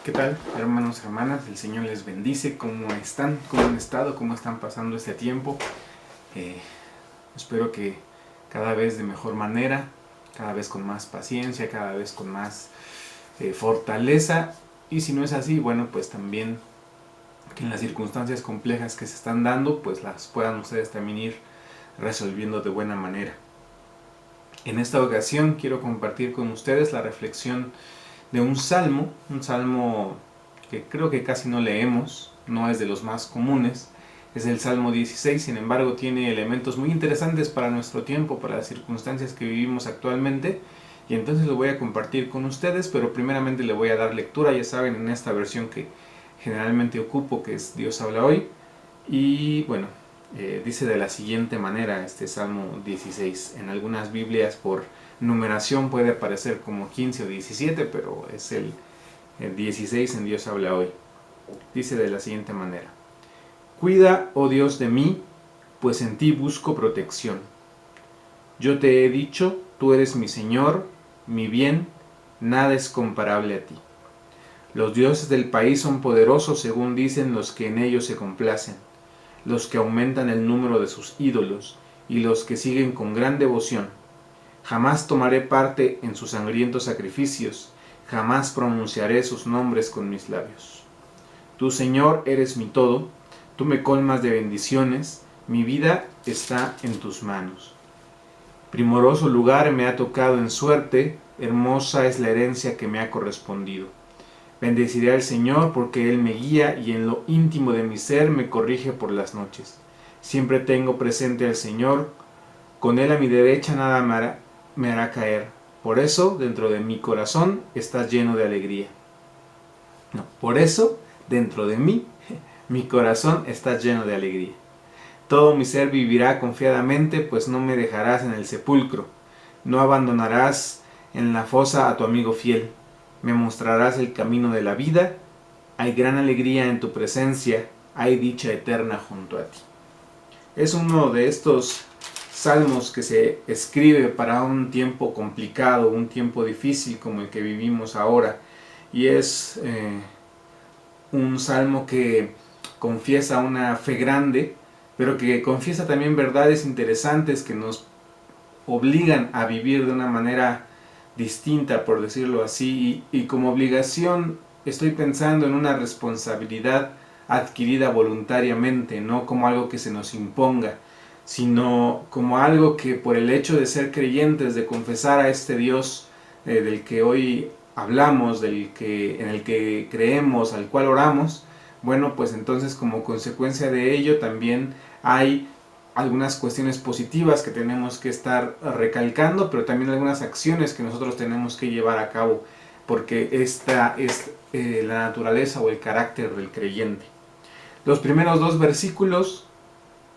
¿Qué tal, hermanos, hermanas? El Señor les bendice. ¿Cómo están? ¿Cómo han estado? ¿Cómo están pasando este tiempo? Eh, Espero que cada vez de mejor manera, cada vez con más paciencia, cada vez con más fortaleza. Y si no es así, bueno, pues también que en las circunstancias complejas que se están dando, pues las puedan ustedes también ir resolviendo de buena manera. En esta ocasión quiero compartir con ustedes la reflexión de un salmo que creo que casi no leemos, no es de los más comunes, es el Salmo 16, sin embargo tiene elementos muy interesantes para nuestro tiempo, para las circunstancias que vivimos actualmente, y entonces lo voy a compartir con ustedes, pero primeramente le voy a dar lectura, ya saben, en esta versión que generalmente ocupo, que es Dios habla hoy, y bueno, dice de la siguiente manera este Salmo 16, en algunas Biblias por numeración puede aparecer como 15 o 17, pero es el 16 en Dios habla hoy. Dice de la siguiente manera: Cuida, oh Dios, de mí, pues en ti busco protección. Yo te he dicho, tú eres mi Señor, mi bien, nada es comparable a ti. Los dioses del país son poderosos según dicen los que en ellos se complacen, los que aumentan el número de sus ídolos y los que siguen con gran devoción. Jamás tomaré parte en sus sangrientos sacrificios, jamás pronunciaré sus nombres con mis labios. Tú, Señor, eres mi todo, tú me colmas de bendiciones, mi vida está en tus manos. Primoroso lugar me ha tocado en suerte, hermosa es la herencia que me ha correspondido. Bendeciré al Señor porque Él me guía y en lo íntimo de mi ser me corrige por las noches. Siempre tengo presente al Señor, con Él a mi derecha nada me hará caer. Por eso, dentro de mi corazón estás lleno de alegría. No, por eso, dentro de mí, mi corazón está lleno de alegría. Todo mi ser vivirá confiadamente, pues no me dejarás en el sepulcro. No abandonarás en la fosa a tu amigo fiel. Me mostrarás el camino de la vida. Hay gran alegría en tu presencia. Hay dicha eterna junto a ti. Es uno de estos salmos que se escribe para un tiempo complicado, un tiempo difícil como el que vivimos ahora. Y es un salmo que confiesa una fe grande, pero que confiesa también verdades interesantes que nos obligan a vivir de una manera distinta, por decirlo así, y como obligación estoy pensando en una responsabilidad adquirida voluntariamente, no como algo que se nos imponga, sino como algo que por el hecho de ser creyentes, de confesar a este Dios del que hoy hablamos, en el que creemos, al cual oramos, bueno, pues entonces como consecuencia de ello también hay algunas cuestiones positivas que tenemos que estar recalcando, pero también algunas acciones que nosotros tenemos que llevar a cabo, porque esta es la naturaleza o el carácter del creyente. Los primeros dos versículos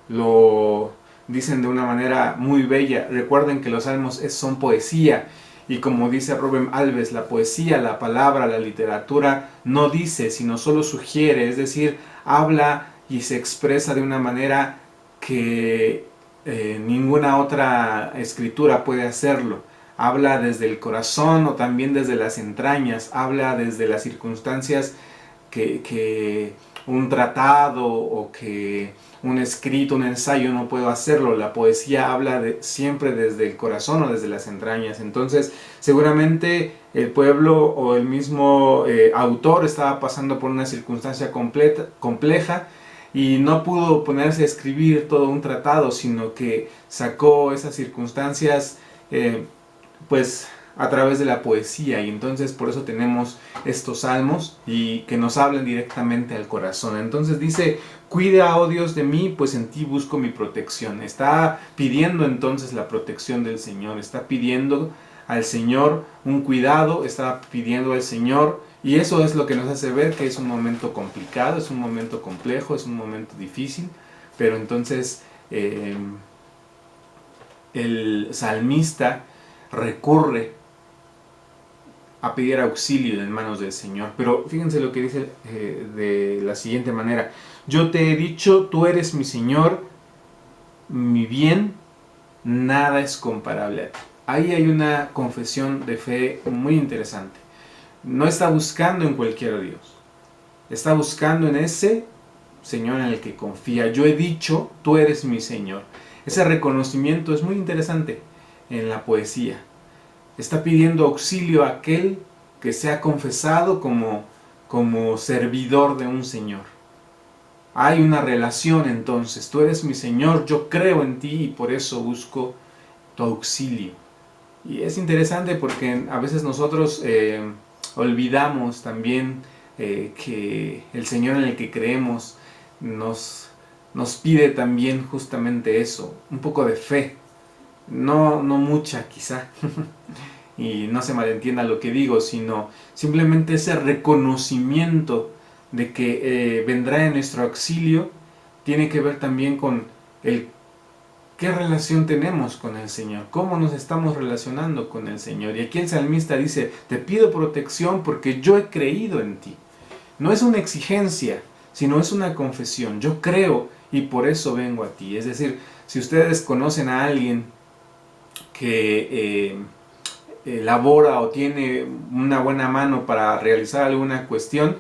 lo dicen de una manera muy bella. Recuerden que los salmos son poesía, y como dice Rubén Alves, la poesía, la palabra, la literatura no dice, sino solo sugiere, es decir, habla y se expresa de una manera que ninguna otra escritura puede hacerlo. Habla desde el corazón o también desde las entrañas, habla desde las circunstancias que un tratado o que un escrito, un ensayo no puedo hacerlo. La poesía habla siempre desde el corazón o desde las entrañas. Entonces seguramente el pueblo o el mismo autor estaba pasando por una circunstancia compleja y no pudo ponerse a escribir todo un tratado, sino que sacó esas circunstancias pues a través de la poesía, y entonces por eso tenemos estos salmos y que nos hablan directamente al corazón. Entonces dice: cuida, oh Dios, de mí, pues en ti busco mi protección. Está pidiendo entonces la protección del Señor, está pidiendo al Señor un cuidado, está pidiendo al Señor, y eso es lo que nos hace ver que es un momento complicado, es un momento complejo, es un momento difícil, pero entonces el salmista recurre a pedir auxilio en manos del Señor. Pero fíjense lo que dice de la siguiente manera: yo te he dicho, tú eres mi Señor, mi bien, nada es comparable a ti. Ahí hay una confesión de fe muy interesante, No está buscando en cualquier Dios. Está buscando en ese Señor en el que confía. Yo he dicho, tú eres mi Señor. Ese reconocimiento es muy interesante en la poesía. Está pidiendo auxilio a aquel que se ha confesado como servidor de un Señor. Hay una relación entonces. Tú eres mi Señor, yo creo en ti y por eso busco tu auxilio. Y es interesante porque a veces nosotros olvidamos también que el Señor en el que creemos nos pide también justamente eso, un poco de fe, no mucha quizá, y no se malentienda lo que digo, sino simplemente ese reconocimiento de que vendrá en nuestro auxilio, tiene que ver también con el qué relación tenemos con el Señor, cómo nos estamos relacionando con el Señor. Y aquí el salmista dice, te pido protección porque yo he creído en ti. No es una exigencia, sino es una confesión. Yo creo y por eso vengo a ti. Es decir, si ustedes conocen a alguien que elabora o tiene una buena mano para realizar alguna cuestión,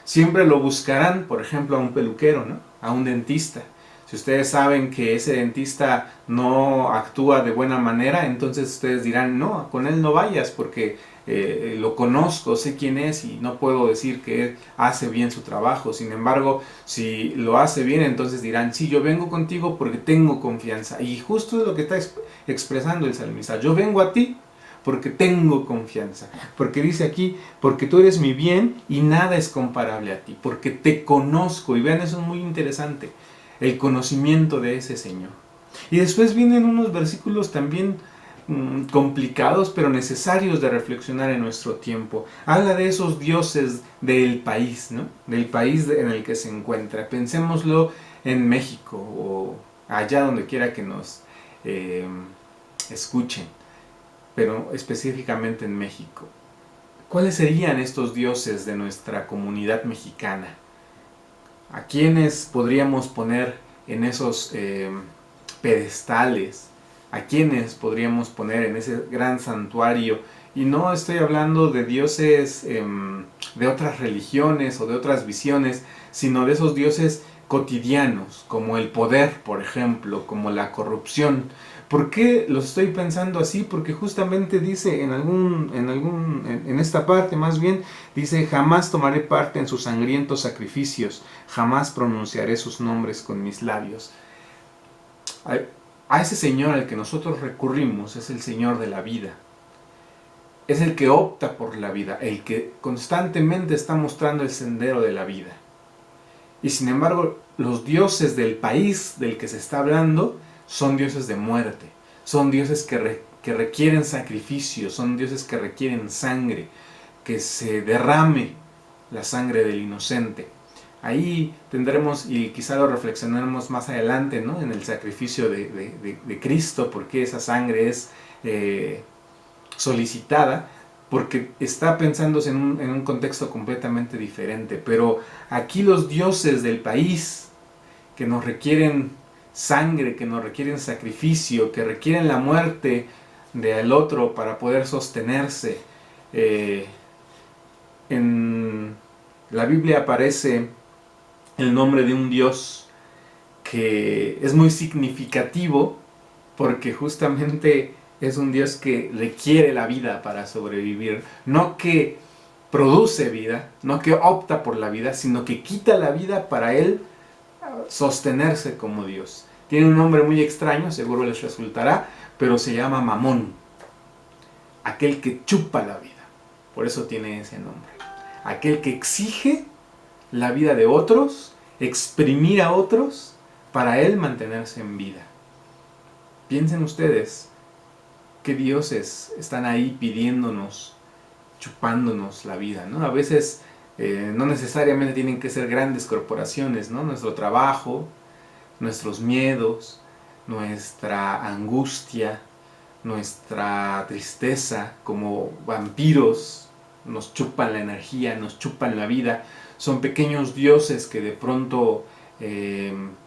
siempre lo buscarán, por ejemplo, a un peluquero, ¿no? A un dentista. Si ustedes saben que ese dentista no actúa de buena manera, entonces ustedes dirán, no, con él no vayas porque lo conozco, sé quién es y no puedo decir que él hace bien su trabajo. Sin embargo, si lo hace bien, entonces dirán, sí, yo vengo contigo porque tengo confianza. Y justo es lo que está expresando el salmista. Yo vengo a ti porque tengo confianza. Porque dice aquí, porque tú eres mi bien y nada es comparable a ti. Porque te conozco. Y vean, eso es muy interesante. El conocimiento de ese Señor. Y después vienen unos versículos también complicados pero necesarios de reflexionar en nuestro tiempo. Habla de esos dioses del país, ¿no? Del país en el que se encuentra. Pensémoslo en México o allá donde quiera que nos escuchen, pero específicamente en México. ¿Cuáles serían estos dioses de nuestra comunidad mexicana? ¿A quiénes podríamos poner en esos pedestales? ¿A quiénes podríamos poner en ese gran santuario? Y no estoy hablando de dioses de otras religiones o de otras visiones, sino de esos dioses cotidianos, como el poder, por ejemplo, como la corrupción. ¿Por qué lo estoy pensando así? Porque justamente dice en esta parte más bien, dice, jamás tomaré parte en sus sangrientos sacrificios, jamás pronunciaré sus nombres con mis labios. A ese Señor al que nosotros recurrimos es el Señor de la vida. Es el que opta por la vida, el que constantemente está mostrando el sendero de la vida. Y sin embargo, los dioses del país del que se está hablando son dioses de muerte, son dioses que requieren sacrificio, son dioses que requieren sangre, que se derrame la sangre del inocente. Ahí tendremos, y quizá lo reflexionaremos más adelante, ¿no? En el sacrificio de Cristo, porque esa sangre es solicitada, porque está pensándose en un contexto completamente diferente. Pero aquí los dioses del país, que nos requieren sangre, que nos requieren sacrificio, que requieren la muerte del otro para poder sostenerse. En la Biblia aparece el nombre de un Dios que es muy significativo porque justamente es un Dios que requiere la vida para sobrevivir, no que produce vida, no que opta por la vida, sino que quita la vida para él sostenerse como Dios. Tiene un nombre muy extraño, seguro les resultará, pero se llama Mamón, aquel que chupa la vida, por eso tiene ese nombre. Aquel que exige la vida de otros, exprimir a otros para él mantenerse en vida. Piensen ustedes qué dioses están ahí pidiéndonos, chupándonos la vida, ¿no? A veces no necesariamente tienen que ser grandes corporaciones, ¿no? Nuestro trabajo, nuestros miedos, nuestra angustia, nuestra tristeza, como vampiros, nos chupan la energía, nos chupan la vida. Son pequeños dioses que de pronto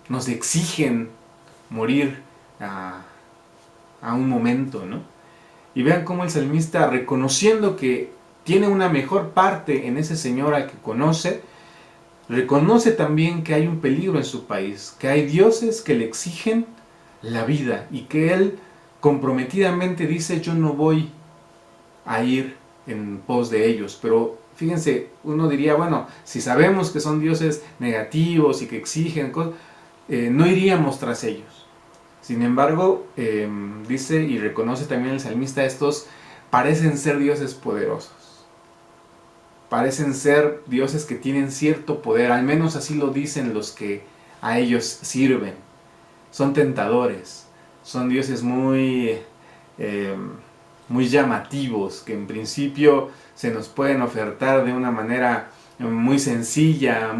nos exigen morir a un momento, ¿no? Y vean cómo el salmista, reconociendo que tiene una mejor parte en ese Señor al que conoce, reconoce también que hay un peligro en su país, que hay dioses que le exigen la vida y que él comprometidamente dice: yo no voy a ir en pos de ellos. Pero fíjense, uno diría, bueno, si sabemos que son dioses negativos y que exigen cosas, no iríamos tras ellos. Sin embargo, dice y reconoce también el salmista, estos parecen ser dioses poderosos. Parecen ser dioses que tienen cierto poder, al menos así lo dicen los que a ellos sirven. Son tentadores, son dioses muy llamativos, que en principio se nos pueden ofertar de una manera muy sencilla,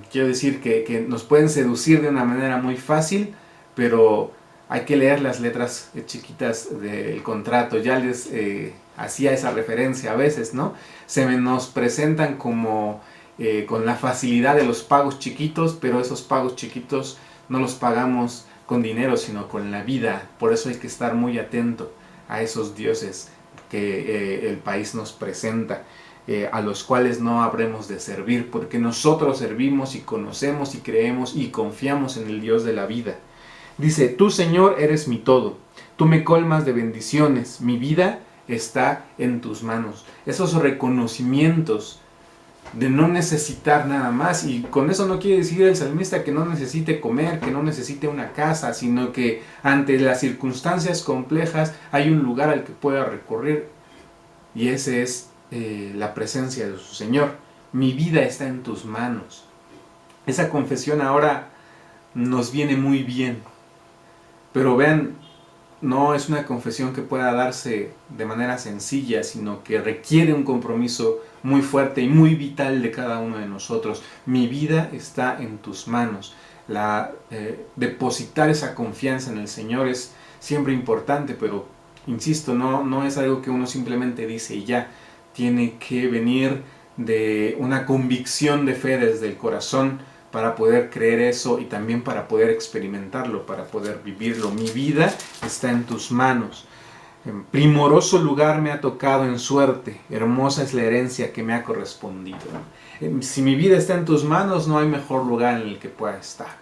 quiero decir que nos pueden seducir de una manera muy fácil, pero hay que leer las letras chiquitas del contrato. Ya les hacía esa referencia a veces, ¿no? Se nos presentan como con la facilidad de los pagos chiquitos, pero esos pagos chiquitos no los pagamos con dinero, sino con la vida. Por eso hay que estar muy atento a esos dioses que el país nos presenta, a los cuales no habremos de servir, porque nosotros servimos y conocemos y creemos y confiamos en el Dios de la vida. Dice: tú, Señor, eres mi todo, tú me colmas de bendiciones, mi vida está en tus manos. Esos reconocimientos de no necesitar nada más, y con eso no quiere decir el salmista que no necesite comer, que no necesite una casa, sino que ante las circunstancias complejas hay un lugar al que pueda recurrir, y ese es la presencia de su Señor. Mi vida está en tus manos. Esa confesión ahora nos viene muy bien, pero vean, no es una confesión que pueda darse de manera sencilla, sino que requiere un compromiso muy fuerte y muy vital de cada uno de nosotros. Mi vida está en tus manos. Depositar esa confianza en el Señor es siempre importante, pero insisto, no es algo que uno simplemente dice y ya. Tiene que venir de una convicción de fe desde el corazón para poder creer eso y también para poder experimentarlo, para poder vivirlo. Mi vida está en tus manos. Primoroso lugar me ha tocado en suerte, hermosa es la herencia que me ha correspondido. Si mi vida está en tus manos, no hay mejor lugar en el que pueda estar.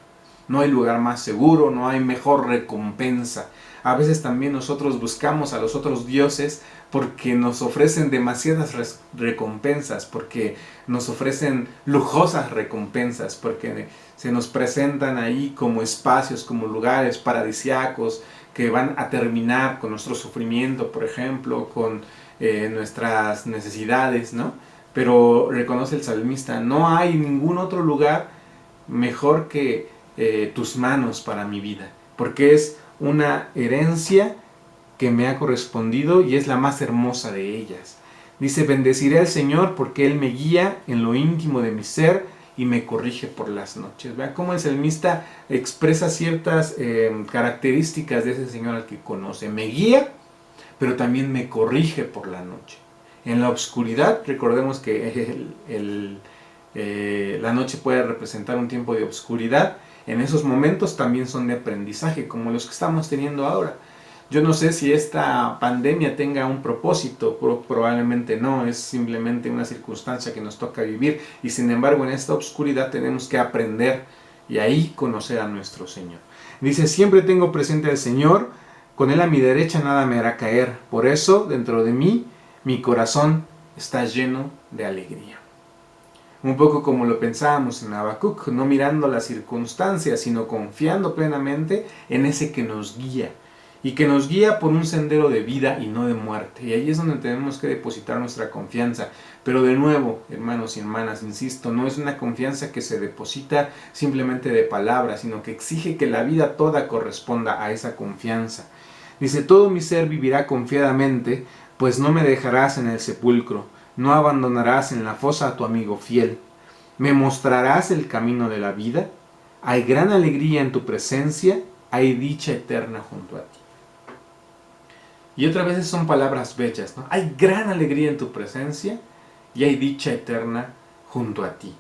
No hay lugar más seguro, no hay mejor recompensa. A veces también nosotros buscamos a los otros dioses porque nos ofrecen demasiadas recompensas, porque nos ofrecen lujosas recompensas, porque se nos presentan ahí como espacios, como lugares paradisíacos que van a terminar con nuestro sufrimiento, por ejemplo, con nuestras necesidades, ¿no? Pero reconoce el salmista: no hay ningún otro lugar mejor que tus manos para mi vida, porque es una herencia que me ha correspondido y es la más hermosa de ellas. Dice: bendeciré al Señor porque Él me guía en lo íntimo de mi ser y me corrige por las noches. Vean cómo el salmista expresa ciertas características de ese Señor al que conoce. Me guía, pero también me corrige por la noche. En la oscuridad, recordemos que la noche puede representar un tiempo de oscuridad. En esos momentos también son de aprendizaje, como los que estamos teniendo ahora. Yo no sé si esta pandemia tenga un propósito, probablemente no, es simplemente una circunstancia que nos toca vivir, y sin embargo en esta oscuridad tenemos que aprender y ahí conocer a nuestro Señor. Dice: siempre tengo presente al Señor, con Él a mi derecha nada me hará caer, por eso dentro de mí mi corazón está lleno de alegría. Un poco como lo pensábamos en Habacuc, no mirando las circunstancias, sino confiando plenamente en ese que nos guía, y que nos guía por un sendero de vida y no de muerte. Y ahí es donde tenemos que depositar nuestra confianza. Pero de nuevo, hermanos y hermanas, insisto, no es una confianza que se deposita simplemente de palabras, sino que exige que la vida toda corresponda a esa confianza. Dice: todo mi ser vivirá confiadamente, pues no me dejarás en el sepulcro, no abandonarás en la fosa a tu amigo fiel. Me mostrarás el camino de la vida, hay gran alegría en tu presencia, hay dicha eterna junto a ti. Y otras veces son palabras bellas, ¿no? Hay gran alegría en tu presencia y hay dicha eterna junto a ti.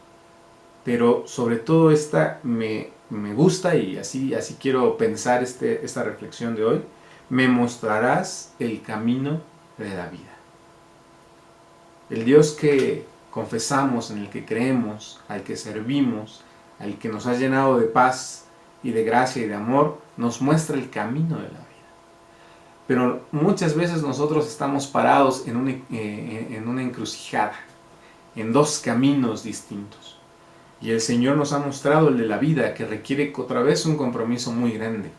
Pero sobre todo esta me gusta, y así quiero pensar esta reflexión de hoy. Me mostrarás el camino de la vida. El Dios que confesamos, en el que creemos, al que servimos, al que nos ha llenado de paz y de gracia y de amor, nos muestra el camino de la vida. Pero muchas veces nosotros estamos parados en una encrucijada, en dos caminos distintos. Y el Señor nos ha mostrado el de la vida, que requiere otra vez un compromiso muy grande.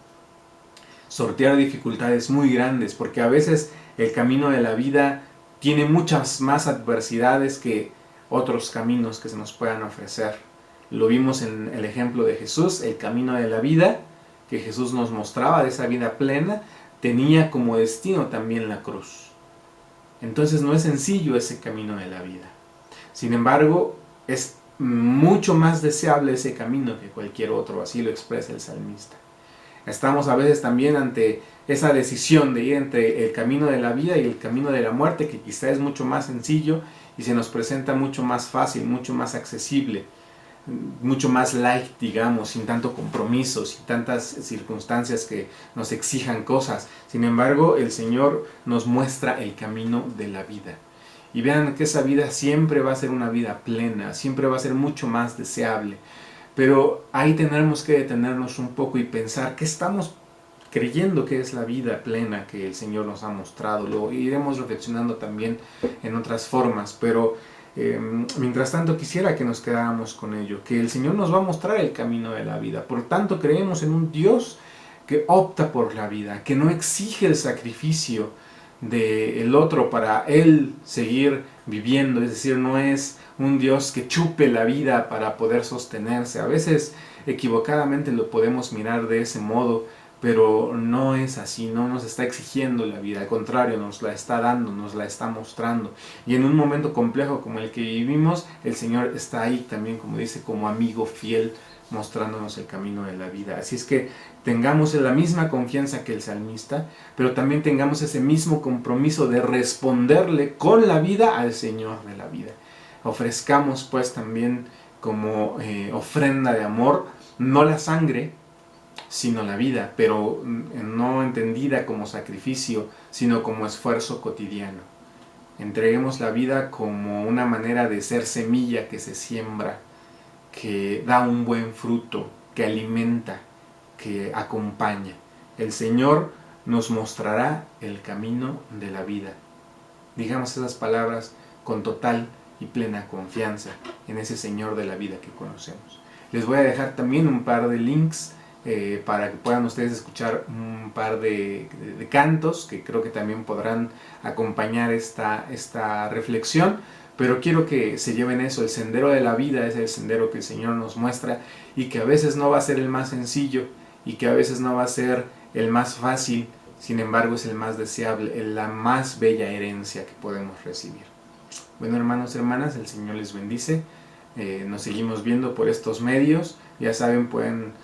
Sortear dificultades muy grandes, porque a veces el camino de la vida tiene muchas más adversidades que otros caminos que se nos puedan ofrecer. Lo vimos en el ejemplo de Jesús, el camino de la vida, que Jesús nos mostraba, de esa vida plena, tenía como destino también la cruz. Entonces no es sencillo ese camino de la vida. Sin embargo, es mucho más deseable ese camino que cualquier otro, así lo expresa el salmista. Estamos a veces también ante esa decisión de ir entre el camino de la vida y el camino de la muerte, que quizá es mucho más sencillo y se nos presenta mucho más fácil, mucho más accesible, mucho más light, digamos, sin tanto compromiso, sin tantas circunstancias que nos exijan cosas. Sin embargo, el Señor nos muestra el camino de la vida. Y vean que esa vida siempre va a ser una vida plena, siempre va a ser mucho más deseable. Pero ahí tendremos que detenernos un poco y pensar qué estamos creyendo que es la vida plena que el Señor nos ha mostrado. Lo iremos reflexionando también en otras formas, pero mientras tanto quisiera que nos quedáramos con ello, que el Señor nos va a mostrar el camino de la vida. Por tanto, creemos en un Dios que opta por la vida, que no exige el sacrificio del otro para Él seguir viviendo, es decir, no es un Dios que chupe la vida para poder sostenerse. A veces equivocadamente lo podemos mirar de ese modo, pero no es así, no nos está exigiendo la vida, al contrario, nos la está dando, nos la está mostrando. Y en un momento complejo como el que vivimos, el Señor está ahí también, como dice, como amigo fiel, mostrándonos el camino de la vida. Así es que tengamos la misma confianza que el salmista, pero también tengamos ese mismo compromiso de responderle con la vida al Señor de la vida. Ofrezcamos pues también como ofrenda de amor, no la sangre, sino la vida, pero no entendida como sacrificio, sino como esfuerzo cotidiano. Entreguemos la vida como una manera de ser semilla que se siembra, que da un buen fruto, que alimenta, que acompaña. El Señor nos mostrará el camino de la vida. Digamos esas palabras con total y plena confianza en ese Señor de la vida que conocemos. Les voy a dejar también un par de links para que puedan ustedes escuchar un par de cantos que creo que también podrán acompañar esta reflexión. Pero quiero que se lleven eso, el sendero de la vida es el sendero que el Señor nos muestra y que a veces no va a ser el más sencillo y que a veces no va a ser el más fácil, sin embargo es el más deseable, la más bella herencia que podemos recibir. Bueno, hermanos y hermanas, el Señor les bendice, nos seguimos viendo por estos medios, ya saben, pueden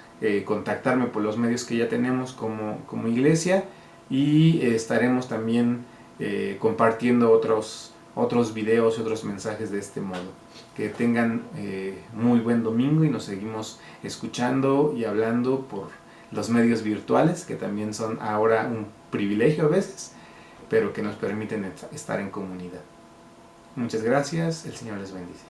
contactarme por los medios que ya tenemos como iglesia y estaremos también compartiendo otros videos y otros mensajes de este modo. Que tengan muy buen domingo y nos seguimos escuchando y hablando por los medios virtuales, que también son ahora un privilegio a veces, pero que nos permiten estar en comunidad. Muchas gracias, el Señor les bendice.